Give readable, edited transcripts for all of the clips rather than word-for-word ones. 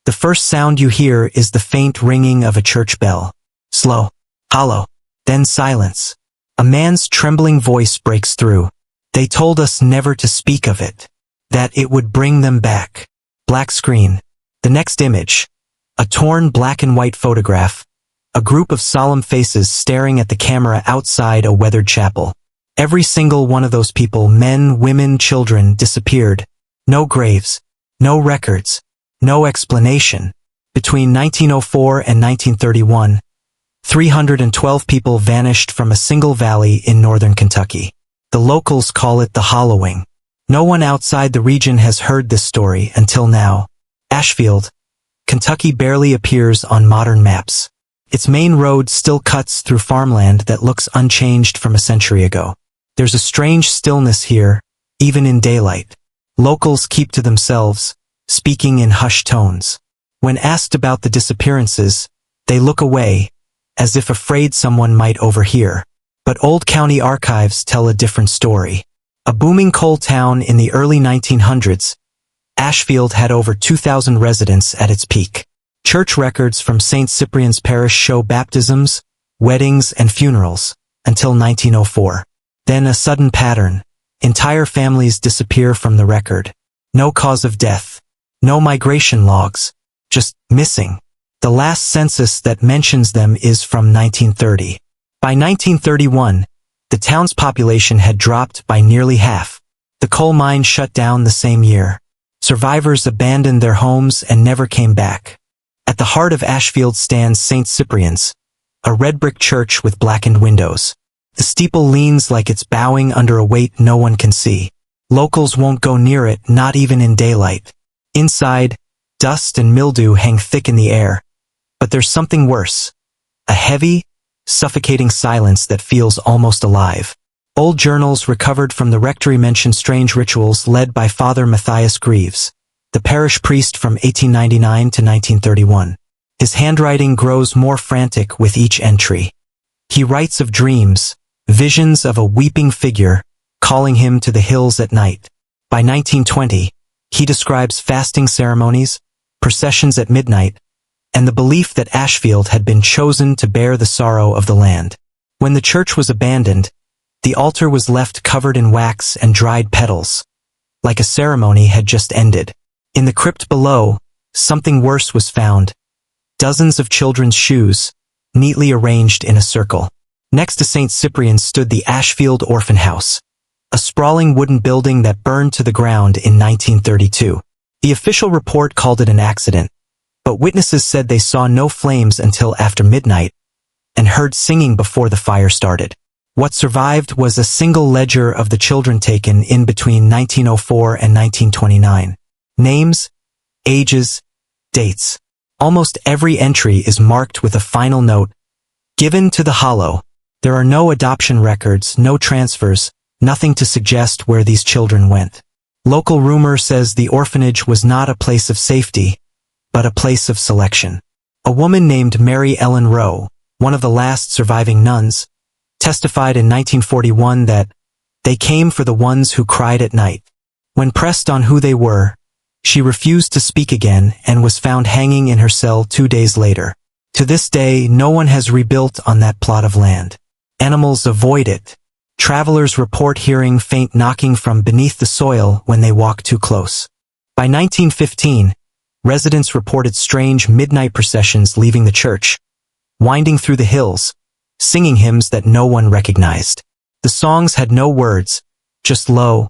The first sound you hear is the faint ringing of a church bell. Slow, hollow, then silence. A man's trembling voice breaks through. They told us never to speak of it. That it would bring them back. Black screen. The next image. A torn black and white photograph. A group of solemn faces staring at the camera outside a weathered chapel. Every single one of those people, men, women, children, disappeared. No graves. No records. No explanation. Between 1904 and 1931, 312 people vanished from a single valley in northern Kentucky. The locals call it the hollowing. No one outside the region has heard this story until now. Ashfield, Kentucky barely appears on modern maps. Its main road still cuts through farmland that looks unchanged from a century ago. There's a strange stillness here, even in daylight. Locals keep to themselves, speaking in hushed tones. When asked about the disappearances, they look away, as if afraid someone might overhear. But old county archives tell a different story. A booming coal town in the early 1900s, Ashfield had over 2,000 residents at its peak. Church records from St. Cyprian's Parish show baptisms, weddings, and funerals, until 1904. Then a sudden pattern. Entire families disappear from the record. No cause of death. No migration logs. Just missing. The last census that mentions them is from 1930. By 1931, the town's population had dropped by nearly half. The coal mine shut down the same year. Survivors abandoned their homes and never came back. At the heart of Ashfield stands St. Cyprian's, a red brick church with blackened windows. The steeple leans like it's bowing under a weight no one can see. Locals won't go near it, not even in daylight. Inside, dust and mildew hang thick in the air. But there's something worse. A heavy, suffocating silence that feels almost alive. Old journals recovered from the rectory mention strange rituals led by Father Matthias Greaves, the parish priest from 1899 to 1931. His handwriting grows more frantic with each entry. He writes of dreams, visions of a weeping figure, calling him to the hills at night. By 1920, he describes fasting ceremonies, processions at midnight, and the belief that Ashfield had been chosen to bear the sorrow of the land. When the church was abandoned, the altar was left covered in wax and dried petals, like a ceremony had just ended. In the crypt below, something worse was found. Dozens of children's shoes, neatly arranged in a circle. Next to St. Cyprian's stood the Ashfield Orphan House, a sprawling wooden building that burned to the ground in 1932. The official report called it an accident, but witnesses said they saw no flames until after midnight and heard singing before the fire started. What survived was a single ledger of the children taken in between 1904 and 1929. Names, ages, dates. Almost every entry is marked with a final note, given to the hollow. There are no adoption records, no transfers, nothing to suggest where these children went. Local rumor says the orphanage was not a place of safety, but a place of selection. A woman named Mary Ellen Rowe, one of the last surviving nuns, testified in 1941 that they came for the ones who cried at night. When pressed on who they were, she refused to speak again and was found hanging in her cell 2 days later. To this day, no one has rebuilt on that plot of land. Animals avoid it. Travelers report hearing faint knocking from beneath the soil when they walk too close. By 1915, residents reported strange midnight processions leaving the church, winding through the hills, singing hymns that no one recognized. The songs had no words, just low,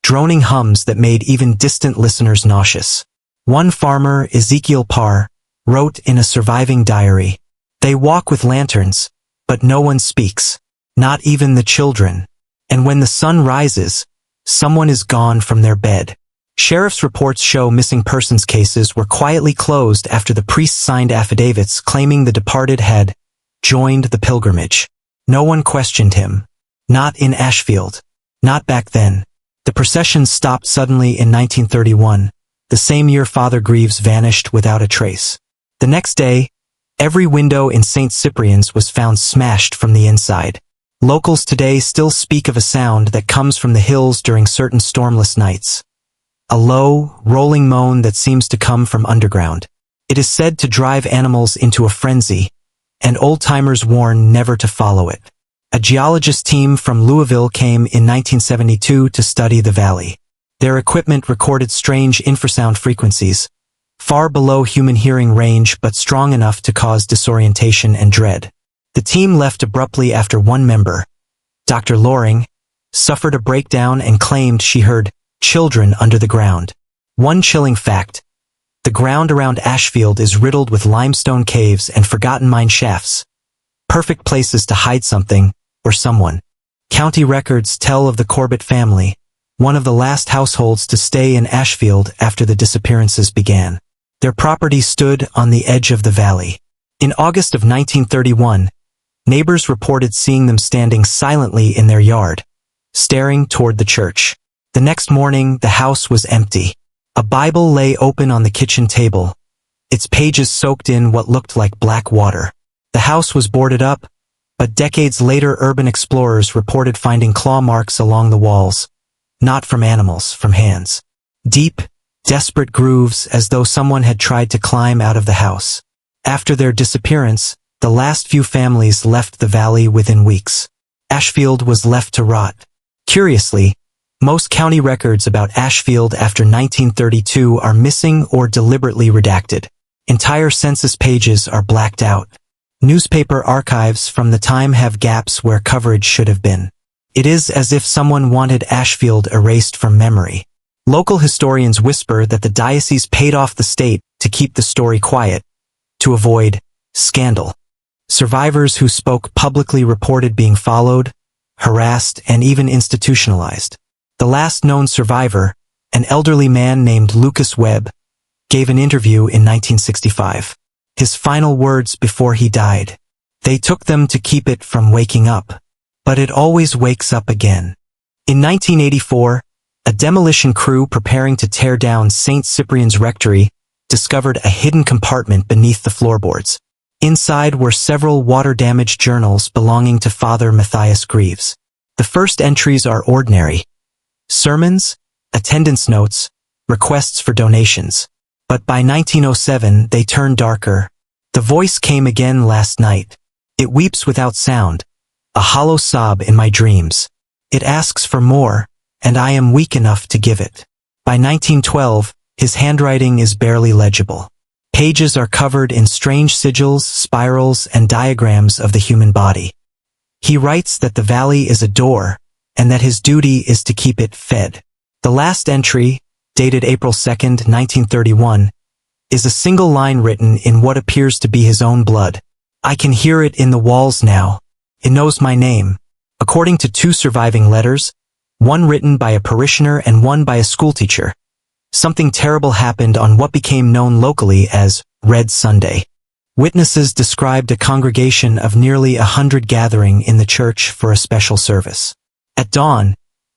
droning hums that made even distant listeners nauseous. One farmer, Ezekiel Parr, wrote in a surviving diary, "They walk with lanterns, but no one speaks, not even the children. And when the sun rises, someone is gone from their bed." Sheriff's reports show missing persons cases were quietly closed after the priests signed affidavits claiming the departed had joined the pilgrimage. No one questioned him. Not in Ashfield. Not back then. The procession stopped suddenly in 1931, the same year Father Greaves vanished without a trace. The next day, every window in St. Cyprian's was found smashed from the inside. Locals today still speak of a sound that comes from the hills during certain stormless nights. A low, rolling moan that seems to come from underground. It is said to drive animals into a frenzy, and old-timers warn never to follow it. A geologist team from Louisville came in 1972 to study the valley. Their equipment recorded strange infrasound frequencies, far below human hearing range but strong enough to cause disorientation and dread. The team left abruptly after one member, Dr. Loring, suffered a breakdown and claimed she heard children under the ground. One chilling fact: the ground around Ashfield is riddled with limestone caves and forgotten mine shafts. Perfect places to hide something, or someone. County records tell of the Corbett family, one of the last households to stay in Ashfield after the disappearances began. Their property stood on the edge of the valley. In August of 1931, neighbors reported seeing them standing silently in their yard, staring toward the church. The next morning, the house was empty. A Bible lay open on the kitchen table, its pages soaked in what looked like black water. The house was boarded up, but decades later urban explorers reported finding claw marks along the walls, not from animals, from hands. Deep, desperate grooves as though someone had tried to climb out of the house. After their disappearance, the last few families left the valley within weeks. Ashfield was left to rot. Curiously, most county records about Ashfield after 1932 are missing or deliberately redacted. Entire census pages are blacked out. Newspaper archives from the time have gaps where coverage should have been. It is as if someone wanted Ashfield erased from memory. Local historians whisper that the diocese paid off the state to keep the story quiet, to avoid scandal. Survivors who spoke publicly reported being followed, harassed, and even institutionalized. The last known survivor, an elderly man named Lucas Webb, gave an interview in 1965. His final words before he died: "They took them to keep it from waking up, but it always wakes up again." In 1984, a demolition crew preparing to tear down St. Cyprian's Rectory discovered a hidden compartment beneath the floorboards. Inside were several water-damaged journals belonging to Father Matthias Greaves. The first entries are ordinary: sermons, attendance notes, requests for donations. But by 1907 they turned darker. "The voice came again last night. It weeps without sound, a hollow sob in my dreams. It asks for more, and I am weak enough to give it." By 1912, his handwriting is barely legible. Pages are covered in strange sigils, spirals, and diagrams of the human body. He writes that the valley is a door, and that his duty is to keep it fed. The last entry, dated April 2, 1931, is a single line written in what appears to be his own blood. "I can hear it in the walls now. It knows my name." According to two surviving letters, one written by a parishioner and one by a schoolteacher, something terrible happened on what became known locally as Red Sunday. Witnesses described a congregation of nearly 100 gathering in the church for a special service. At dawn,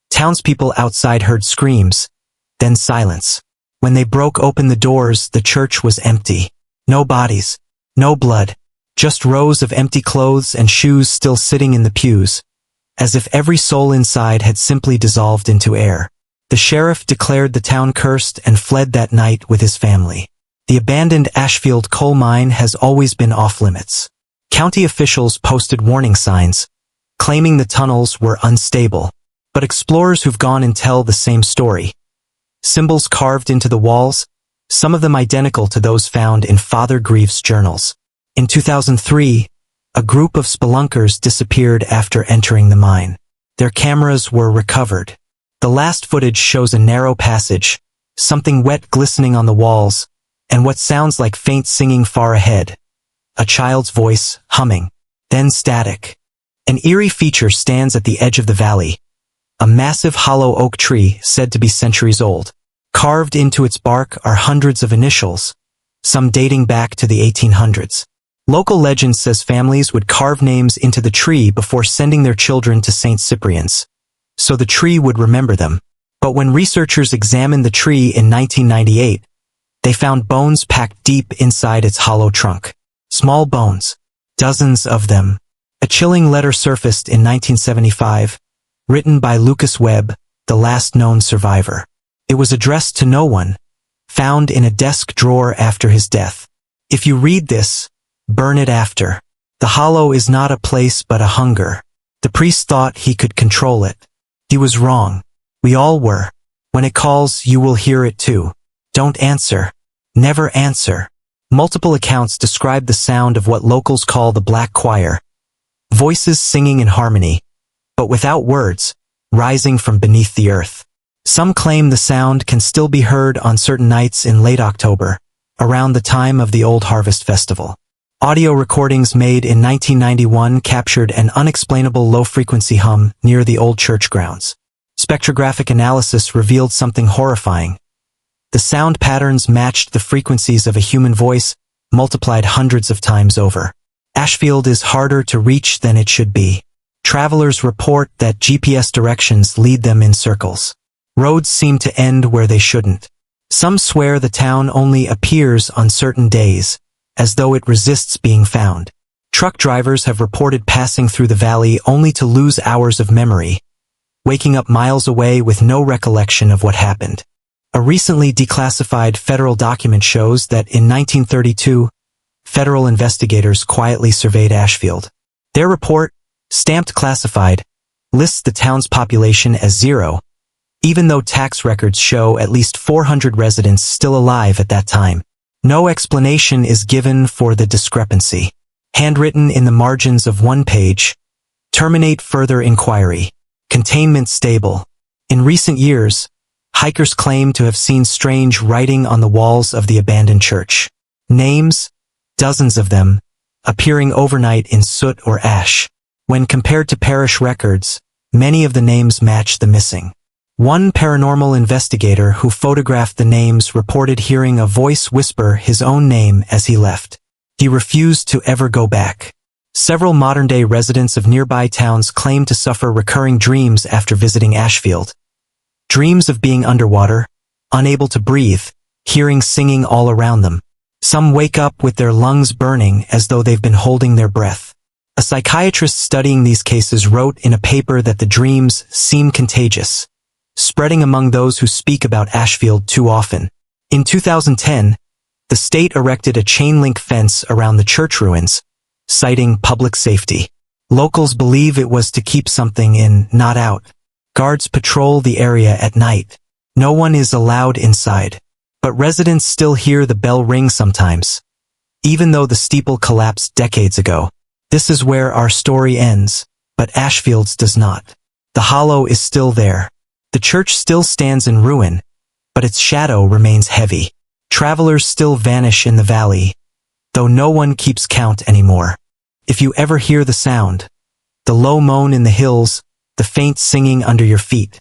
townspeople outside heard screams, then silence. When they broke open the doors, the church was empty. No bodies, no blood, just rows of empty clothes and shoes still sitting in the pews, as if every soul inside had simply dissolved into air. The sheriff declared the town cursed and fled that night with his family. The abandoned Ashfield coal mine has always been off-limits. County officials posted warning signs, claiming the tunnels were unstable, but explorers who've gone and tell the same story. Symbols carved into the walls, some of them identical to those found in Father Greaves' journals. In 2003, a group of spelunkers disappeared after entering the mine. Their cameras were recovered. The last footage shows a narrow passage, something wet glistening on the walls, and what sounds like faint singing far ahead. A child's voice, humming, then static. An eerie feature stands at the edge of the valley. A massive hollow oak tree said to be centuries old. Carved into its bark are hundreds of initials, some dating back to the 1800s. Local legend says families would carve names into the tree before sending their children to St. Cyprian's, so the tree would remember them. But when researchers examined the tree in 1998, they found bones packed deep inside its hollow trunk. Small bones, dozens of them. A chilling letter surfaced in 1975, written by Lucas Webb, the last known survivor. It was addressed to no one, found in a desk drawer after his death. If you read this, burn it after. The hollow is not a place but a hunger. The priest thought he could control it. He was wrong. We all were. When it calls, you will hear it too. Don't answer. Never answer. Multiple accounts describe the sound of what locals call the black choir. Voices singing in harmony, but without words, rising from beneath the earth. Some claim the sound can still be heard on certain nights in late October, around the time of the Old Harvest Festival. Audio recordings made in 1991 captured an unexplainable low-frequency hum near the old church grounds. Spectrographic analysis revealed something horrifying. The sound patterns matched the frequencies of a human voice, multiplied hundreds of times over. Ashfield is harder to reach than it should be. Travelers report that GPS directions lead them in circles. Roads seem to end where they shouldn't. Some swear the town only appears on certain days, as though it resists being found. Truck drivers have reported passing through the valley only to lose hours of memory, waking up miles away with no recollection of what happened. A recently declassified federal document shows that in 1932, federal investigators quietly surveyed Ashfield. Their report, stamped classified, lists the town's population as 0, even though tax records show at least 400 residents still alive at that time. No explanation is given for the discrepancy. Handwritten in the margins of one page, terminate further inquiry. Containment stable. In recent years, hikers claim to have seen strange writing on the walls of the abandoned church. Names, dozens of them, appearing overnight in soot or ash. When compared to parish records, many of the names match the missing. One paranormal investigator who photographed the names reported hearing a voice whisper his own name as he left. He refused to ever go back. Several modern-day residents of nearby towns claim to suffer recurring dreams after visiting Ashfield. Dreams of being underwater, unable to breathe, hearing singing all around them. Some wake up with their lungs burning as though they've been holding their breath. A psychiatrist studying these cases wrote in a paper that the dreams seem contagious, spreading among those who speak about Ashfield too often. In 2010, the state erected a chain-link fence around the church ruins, citing public safety. Locals believe it was to keep something in, not out. Guards patrol the area at night. No one is allowed inside. But residents still hear the bell ring sometimes, even though the steeple collapsed decades ago. This is where our story ends, but Ashfield's does not. The hollow is still there. The church still stands in ruin, but its shadow remains heavy. Travelers still vanish in the valley, though no one keeps count anymore. If you ever hear the sound, the low moan in the hills, the faint singing under your feet,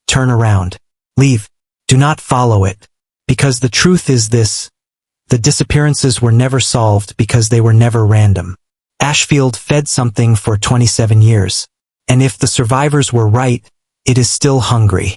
turn around. Leave. Do not follow it. Because the truth is this: the disappearances were never solved because they were never random. Ashfield fed something for 27 years. And if the survivors were right, it is still hungry.